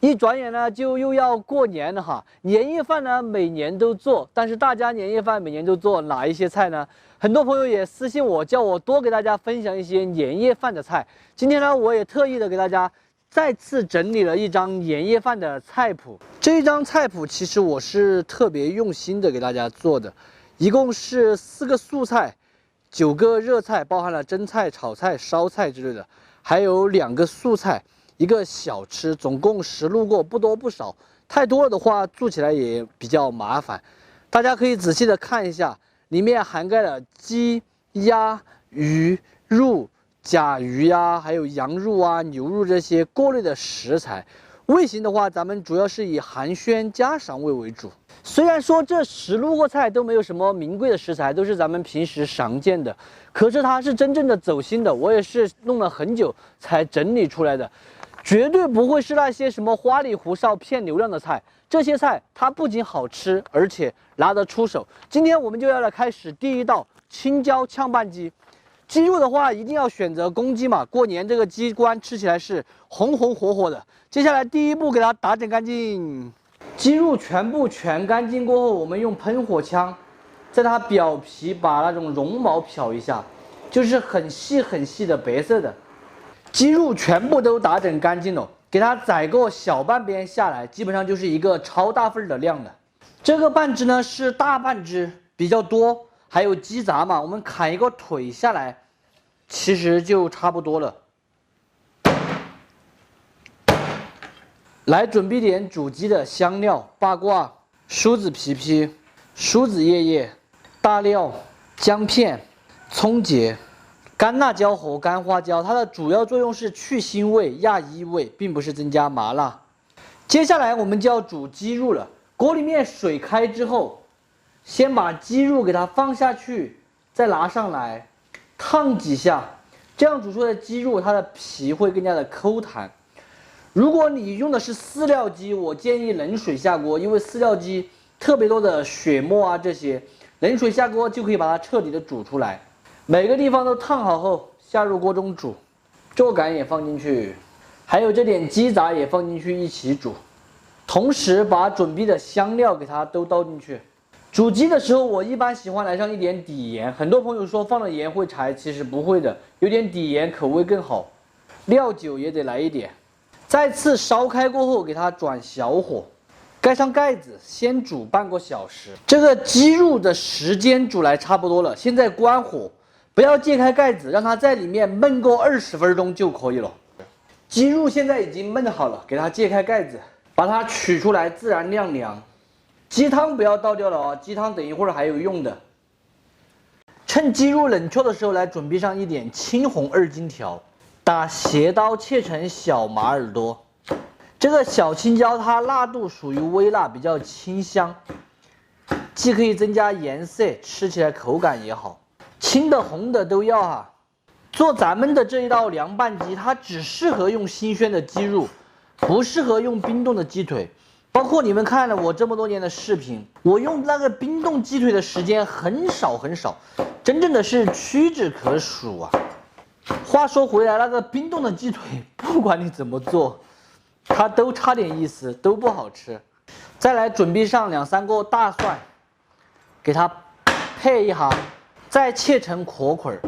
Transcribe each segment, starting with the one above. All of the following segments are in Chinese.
一转眼呢，就又要过年了哈。年夜饭呢，每年都做，但是大家年夜饭每年都做哪一些菜呢？很多朋友也私信我，叫我多给大家分享一些年夜饭的菜。今天呢，我也特意的给大家再次整理了一张年夜饭的菜谱。这一张菜谱其实我是特别用心的给大家做的，一共是4个素菜，9个热菜，包含了蒸菜、炒菜、烧菜之类的，还有2个素菜。一个小吃，总共10路过，不多不少。太多了的话，做起来也比较麻烦。大家可以仔细的看一下，里面涵盖了鸡、鸭、鱼、肉、甲鱼呀，还有羊肉啊、牛肉这些各类的食材。味型的话，咱们主要是以寒暄家常味为主。虽然说这10路过菜都没有什么名贵的食材，都是咱们平时常见的，可是它是真正的走心的，我也是弄了很久才整理出来的。绝对不会是那些什么花里胡哨骗流量的菜，这些菜它不仅好吃，而且拿得出手。今天我们就要来开始第一道青椒炝拌鸡。鸡肉的话，一定要选择公鸡嘛，过年这个鸡冠吃起来是红红火火的。接下来第一步给它打整干净，鸡肉全部全干净过后，我们用喷火枪在它表皮把那种绒毛漂一下，就是很细很细的白色的。鸡肉全部都打整干净了，给它宰个小半边下来，基本上就是一个超大份的量了。这个半只呢是大半只，比较多，还有鸡杂嘛，我们砍一个腿下来，其实就差不多了。来准备点煮鸡的香料：八卦、梳子皮皮、梳子叶叶、大料、姜片、葱节。干辣椒和干花椒，它的主要作用是去腥味、压异味，并不是增加麻辣。接下来我们就要煮鸡肉了。锅里面水开之后，先把鸡肉给它放下去，再拿上来烫几下，这样煮出来的鸡肉它的皮会更加的抠弹。如果你用的是饲料鸡，我建议冷水下锅，因为饲料鸡特别多的血沫啊这些，冷水下锅就可以把它彻底的煮出来。每个地方都烫好后，下入锅中煮，猪肝也放进去，还有这点鸡杂也放进去一起煮，同时把准备的香料给它都倒进去。煮鸡的时候，我一般喜欢来上一点底盐，很多朋友说放了盐会柴，其实不会的，有点底盐口味更好。料酒也得来一点。再次烧开过后，给它转小火，盖上盖子，先煮半个小时。这个鸡肉的时间煮来差不多了，现在关火。不要揭开盖子，让它在里面焖个20分钟就可以了。鸡肉现在已经焖好了，给它揭开盖子，把它取出来自然晾凉。鸡汤不要倒掉了啊，鸡汤等一会儿还有用的。趁鸡肉冷却的时候，来准备上一点青红2荆条，打斜刀切成小马耳朵。这个小青椒它辣度属于微辣，比较清香，既可以增加颜色，吃起来口感也好。青的红的都要哈。做咱们的这一道凉拌鸡，它只适合用新鲜的鸡肉，不适合用冰冻的鸡腿。包括你们看了我这么多年的视频，我用那个冰冻鸡腿的时间很少很少，真正的是屈指可数啊。话说回来，那个冰冻的鸡腿，不管你怎么做，它都差点意思，都不好吃。再来准备上2、3个大蒜，给它配一行。再切成壳块，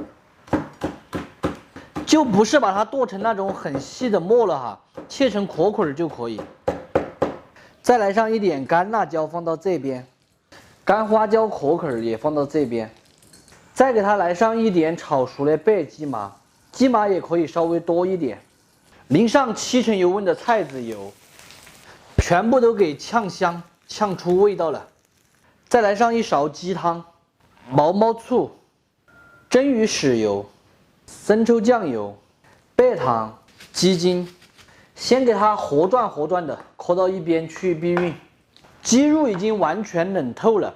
就不是把它剁成那种很细的末了哈，切成壳块就可以。再来上一点干辣椒放到这边，干花椒壳块也放到这边，再给它来上一点炒熟的白鸡麻，鸡麻也可以稍微多一点，淋上7成油温的菜籽油，全部都给炝香，炝出味道了。再来上一勺鸡汤。毛毛醋、蒸鱼豉油、生抽酱油、白糖、鸡精，先给它和转的搁到一边去避孕。鸡肉已经完全冷透了，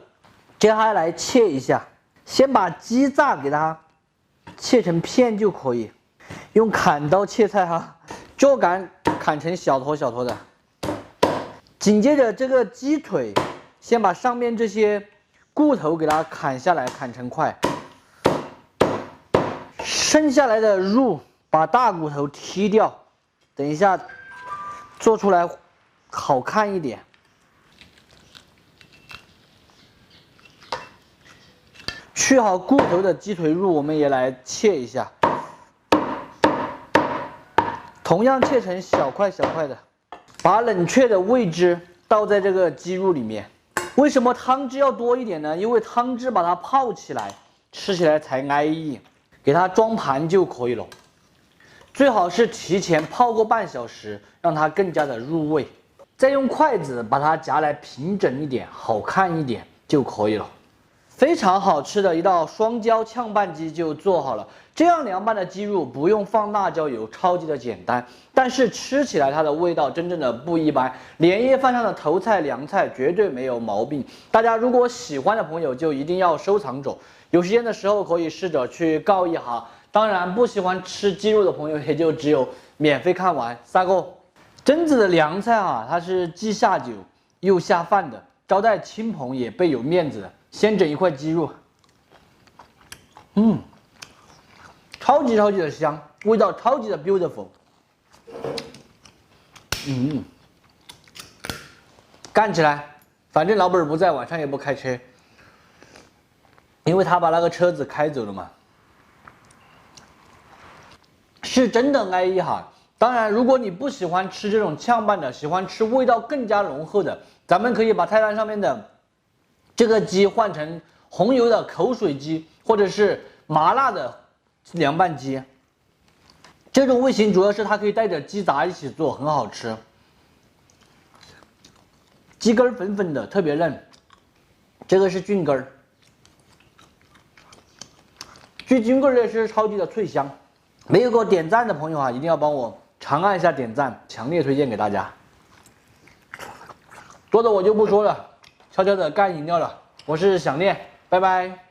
接下来切一下，先把鸡胗给它切成片就可以，用砍刀切菜哈，猪肝砍成小坨小坨的。紧接着这个鸡腿，先把上面这些骨头给它砍下来，砍成块。剩下来的肉把大骨头剔掉，等一下做出来好看一点。去好骨头的鸡腿肉，我们也来切一下，同样切成小块小块的。把冷却的味汁倒在这个鸡肉里面。为什么汤汁要多一点呢？因为汤汁把它泡起来，吃起来才安逸。给它装盘就可以了。最好是提前泡过半小时，让它更加的入味。再用筷子把它夹来平整一点，好看一点就可以了。非常好吃的一道双椒炝拌鸡就做好了。这样凉拌的鸡肉不用放辣椒油，超级的简单，但是吃起来它的味道真正的不一般。年夜饭上的头菜凉菜绝对没有毛病。大家如果喜欢的朋友就一定要收藏着，有时间的时候可以试着去告一下。当然不喜欢吃鸡肉的朋友也就只有免费看完。撒个榛子的凉菜啊，它是既下酒又下饭的，招待亲朋也倍有面子的。先整一块鸡肉，超级的香，味道超级的 beautiful。干起来！反正老本不在，晚上也不开车，因为他把那个车子开走了嘛。是真的安逸哈。当然，如果你不喜欢吃这种炝拌的，喜欢吃味道更加浓厚的，咱们可以把菜单上面的这个鸡换成红油的口水鸡，或者是麻辣的凉拌鸡。这种味型主要是它可以带着鸡杂一起做，很好吃。鸡根粉粉的，特别嫩。这个是菌根儿，菌根也是超级的脆香。没有给我点赞的朋友啊，一定要帮我长按一下点赞，强烈推荐给大家。多的我就不说了，悄悄的干饮料了。我是想念，拜拜。